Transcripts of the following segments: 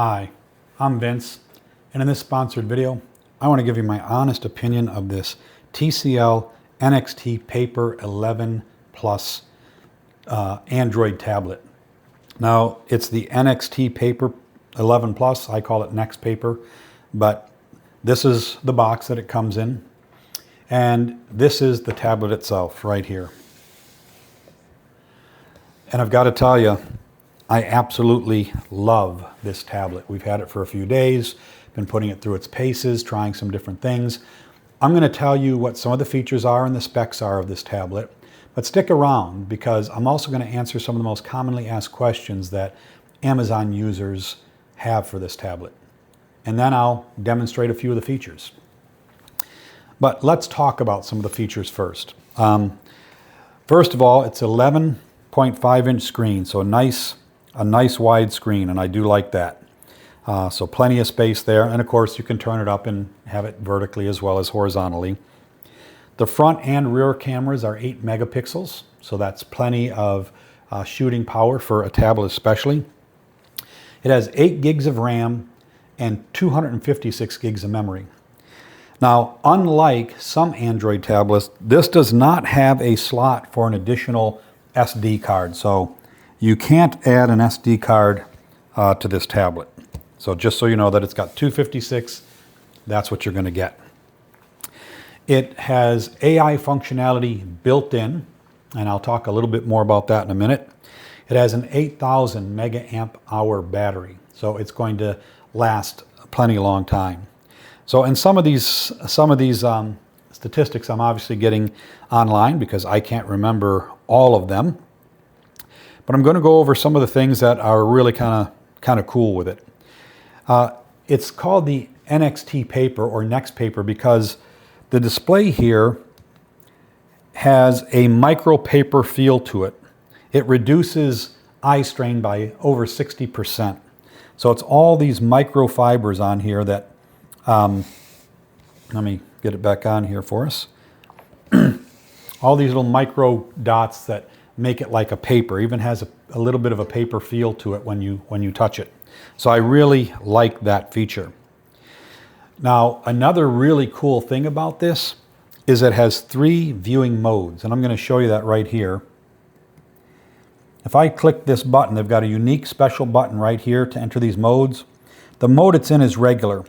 Hi, I'm Vince, and in this sponsored video, I want to give you my honest opinion of this TCL NXTPAPER 11 Plus Android tablet. Now, it's the NXTPAPER 11 Plus. I call it NXTPAPER, but this is the box that it comes in, and this is the tablet itself right here. And I've got to tell you, I absolutely love this tablet. We've had it for a few days, been putting it through its paces, trying some different things. I'm going to tell you what some of the features are and the specs are of this tablet, but stick around because I'm also going to answer some of the most commonly asked questions that Amazon users have for this tablet. And then I'll demonstrate a few of the features. But let's talk about some of the features first. First of all, it's 11.5-inch screen, so a nice wide screen, and I do like that. So plenty of space there, and of course you can turn it up and have it vertically as well as horizontally. The front and rear cameras are 8 megapixels, so that's plenty of shooting power for a tablet especially. It has 8 gigs of RAM and 256 gigs of memory. Now, unlike some Android tablets, this does not have a slot for an additional SD card, so you can't add an SD card to this tablet. So just so you know that it's got 256, that's what you're going to get. It has AI functionality built in, and I'll talk a little bit more about that in a minute. It has an 8,000 megaamp hour battery, so it's going to last a plenty long time. So in some of these statistics I'm obviously getting online because I can't remember all of them. But I'm going to go over some of the things that are really kind of cool with it. It's called the NXTPAPER or NXTPAPER because the display here has a micro paper feel to it. It reduces eye strain by over 60%. So it's all these microfibers on here that, let me get it back on here for us. All these little micro dots that make it like a paper. Even has a little bit of a paper feel to it when you touch it. So I really like that feature. Now, another really cool thing about this is it has 3 viewing modes, and I'm going to show you that right here. If I click this button, they've got a unique special button right here to enter these modes. The mode it's in is regular.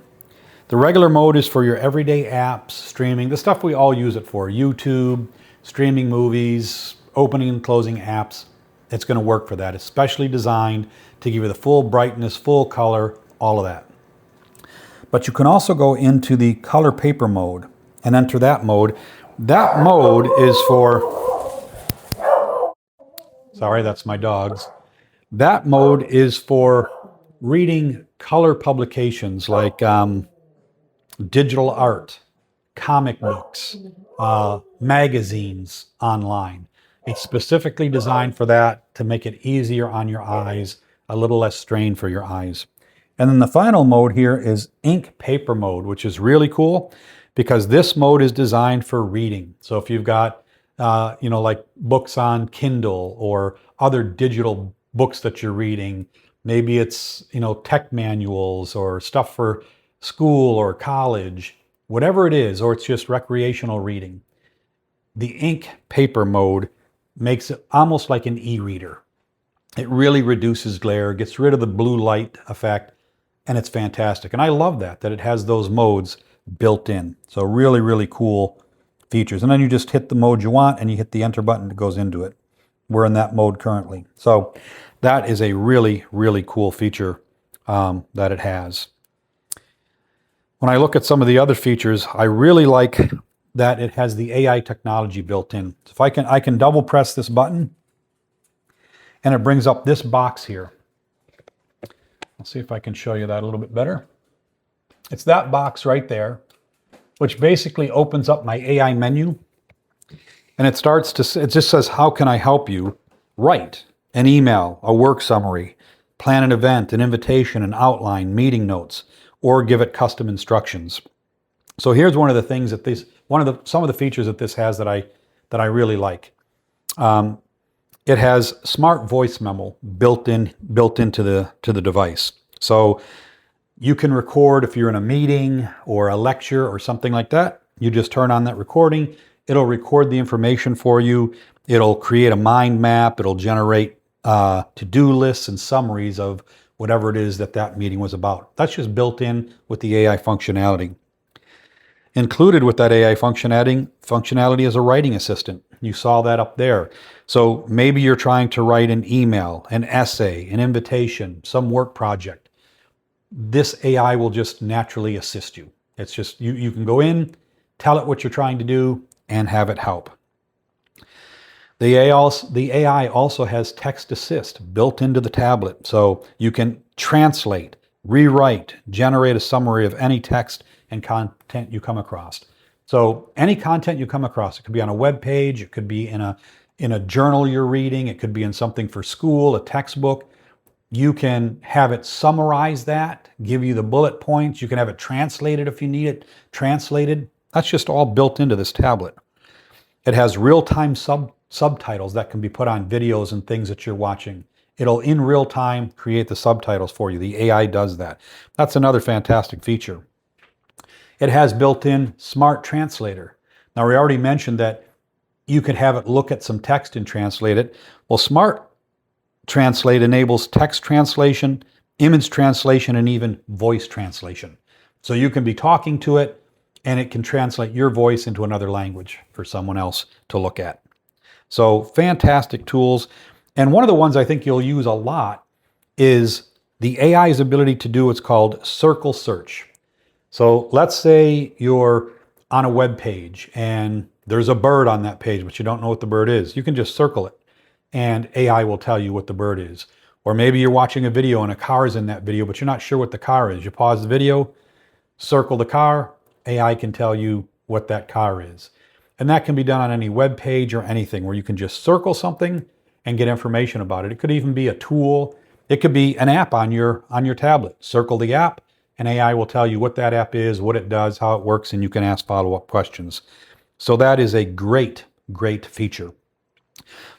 The regular mode is for your everyday apps, streaming, the stuff we all use it for, YouTube, streaming movies, opening and closing apps. It's going to work for that. It's specially designed to give you the full brightness, full color, all of that. But you can also go into the color paper mode and enter that mode. That mode is for, sorry, that's my dogs. That mode is for reading color publications like digital art, comic books, magazines online. It's specifically designed for that to make it easier on your eyes, a little less strain for your eyes. And then the final mode here is ink paper mode, which is really cool because this mode is designed for reading. So if you've got, like books on Kindle or other digital books that you're reading, maybe it's, tech manuals or stuff for school or college, whatever it is, or it's just recreational reading. The ink paper mode makes it almost like an e-reader. It really reduces glare, gets rid of the blue light effect, and it's fantastic. And I love that it has those modes built in. So really, really cool features. And then you just hit the mode you want and you hit the enter button that goes into it. We're in that mode currently. So that is a really, really cool feature that it has. When I look at some of the other features, I really like that it has the AI technology built in. So if I can double press this button and it brings up this box here. Let's see if I can show you that a little bit better. It's that box right there, which basically opens up my AI menu. And it just says, how can I help you? Write an email, a work summary, plan an event, an invitation, an outline, meeting notes, or give it custom instructions. So here's one of the things that some of the features that this has that I really like. It has smart voice memo built into the device. So you can record if you're in a meeting or a lecture or something like that. You just turn on that recording. It'll record the information for you. It'll create a mind map. It'll generate to-do lists and summaries of whatever it is that that meeting was about. That's just built in with the AI functionality. Included with that AI functionality is a writing assistant. You saw that up there. So maybe you're trying to write an email, an essay, an invitation, some work project. This AI will just naturally assist you. It's just, you can go in, tell it what you're trying to do, and have it help. The AI also has text assist built into the tablet. So you can translate, rewrite, generate a summary of any text and content you come across. So any content you come across, it could be on a web page, it could be in a journal you're reading, it could be in something for school, a textbook. You can have it summarize that, give you the bullet points. You can have it translated if you need it translated. That's just all built into this tablet. It has real-time subtitles that can be put on videos and things that you're watching. It'll in real time create the subtitles for you. The AI does that. That's another fantastic feature. It has built-in smart translator. Now, we already mentioned that you could have it look at some text and translate it. Well, smart translate enables text translation, image translation, and even voice translation. So you can be talking to it and it can translate your voice into another language for someone else to look at. So fantastic tools. And one of the ones I think you'll use a lot is the AI's ability to do what's called circle search. So let's say you're on a web page and there's a bird on that page, but you don't know what the bird is. You can just circle it and AI will tell you what the bird is. Or maybe you're watching a video and a car is in that video, but you're not sure what the car is. You pause the video, circle the car, AI can tell you what that car is. And that can be done on any web page or anything where you can just circle something and get information about it. It could even be a tool. It could be an app on your tablet. Circle the app and AI will tell you what that app is, what it does, how it works, and you can ask follow-up questions. So that is a great, great feature.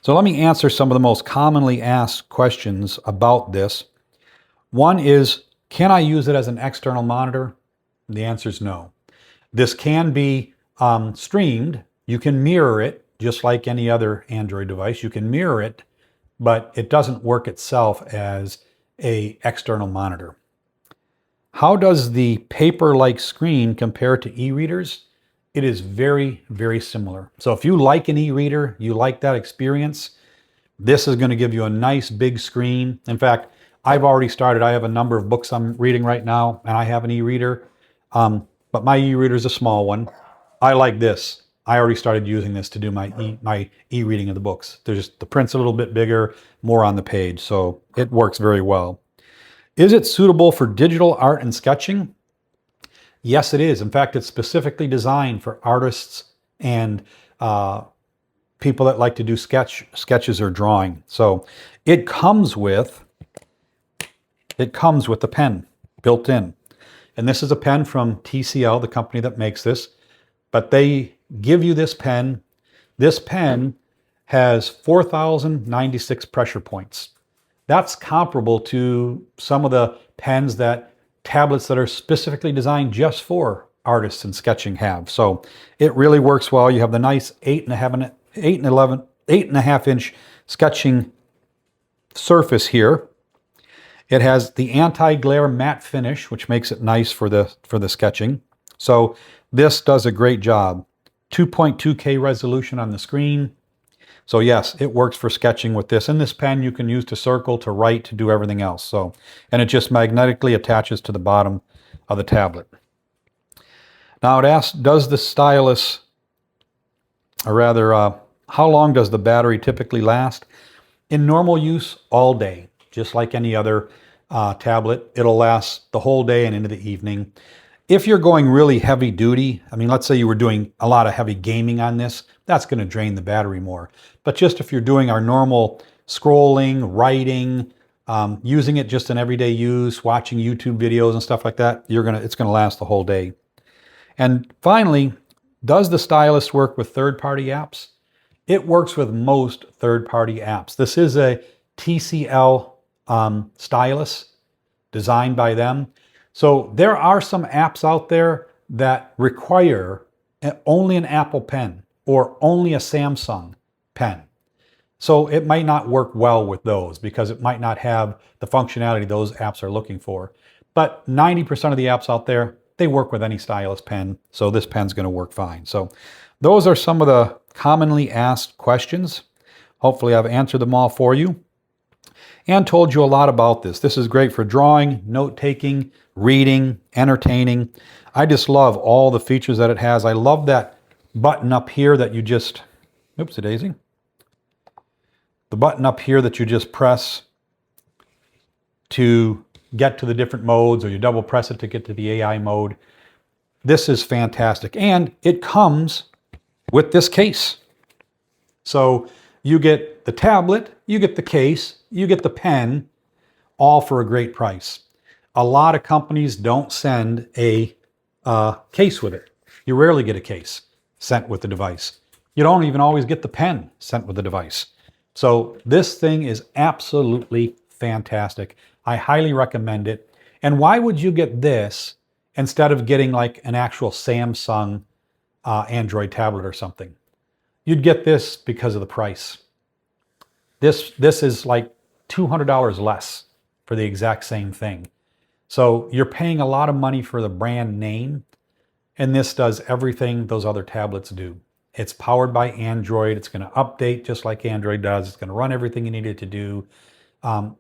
So let me answer some of the most commonly asked questions about this. One is, can I use it as an external monitor? The answer is no. This can be streamed. You can mirror it just like any other Android device. You can mirror it, but it doesn't work itself as an external monitor. How does the paper-like screen compare to e-readers? It is very, very similar. So if you like an e-reader, you like that experience, this is going to give you a nice big screen. In fact, I've already started. I have a number of books I'm reading right now, and I have an e-reader. But my e-reader is a small one. I like this. I already started using this to do my e-reading of the books. The print's a little bit bigger, more on the page, so it works very well. Is it suitable for digital art and sketching? Yes, it is. In fact, it's specifically designed for artists and people that like to do sketches or drawing. So it comes with the pen built in. And this is a pen from TCL, the company that makes this. But they give you this pen. This pen has 4,096 pressure points. That's comparable to some of the pens tablets that are specifically designed just for artists and sketching have. So it really works well. You have the nice 8.5 inch sketching surface here. It has the anti-glare matte finish, which makes it nice for the sketching. So this does a great job. 2.2K resolution on the screen. So yes, it works for sketching with this. And this pen you can use to circle, to write, to do everything else. And it just magnetically attaches to the bottom of the tablet. Now it asks, does the stylus, or rather, how long does the battery typically last? In normal use, all day. Just like any other tablet, it'll last the whole day and into the evening. If you're going really heavy duty, I mean, let's say you were doing a lot of heavy gaming on this, that's going to drain the battery more. But just if you're doing our normal scrolling, writing, using it just in everyday use, watching YouTube videos and stuff like that, it's going to last the whole day. And finally, does the stylus work with third-party apps? It works with most third-party apps. This is a TCL stylus. designed by them. So there are some apps out there that require only an Apple pen or only a Samsung pen. So it might not work well with those because it might not have the functionality those apps are looking for. But 90% of the apps out there, they work with any stylus pen. So this pen's going to work fine. So those are some of the commonly asked questions. Hopefully I've answered them all for you and told you a lot about this. This is great for drawing, note-taking, reading, entertaining. I just love all the features that it has. I love that button up here that you just, oops-a-daisy. The button up here that you just press to get to the different modes, or you double press it to get to the AI mode. This is fantastic. And it comes with this case. So you get the tablet, you get the case, you get the pen, all for a great price. A lot of companies don't send a case with it. You rarely get a case sent with the device. You don't even always get the pen sent with the device. So this thing is absolutely fantastic. I highly recommend it. And why would you get this instead of getting like an actual Samsung Android tablet or something? You'd get this because of the price. This is like $200 less for the exact same thing. So you're paying a lot of money for the brand name, and this does everything those other tablets do. It's powered by Android. It's going to update just like Android does. It's going to run everything you need it to do.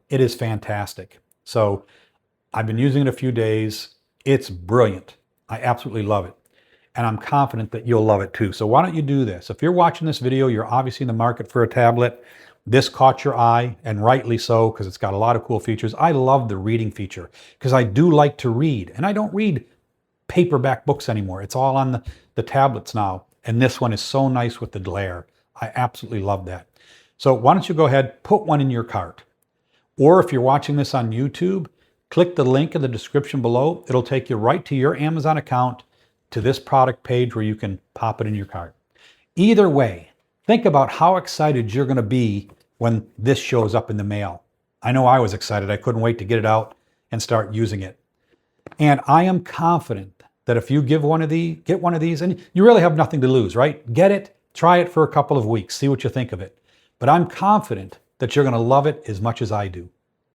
It is fantastic. So I've been using it a few days. It's brilliant. I absolutely love it. And I'm confident that you'll love it too. So why don't you do this? If you're watching this video, you're obviously in the market for a tablet. This caught your eye, and rightly so, because it's got a lot of cool features. I love the reading feature because I do like to read, and I don't read paperback books anymore. It's all on the tablets now. And this one is so nice with the glare. I absolutely love that. So why don't you go ahead, put one in your cart. Or if you're watching this on YouTube, click the link in the description below. It'll take you right to your Amazon account, to this product page where you can pop it in your cart. Either way, think about how excited you're going to be when this shows up in the mail. I know I was excited. I couldn't wait to get it out and start using it. And I am confident that if you get one of these, and you really have nothing to lose, right? Get it, try it for a couple of weeks, see what you think of it. But I'm confident that you're going to love it as much as I do.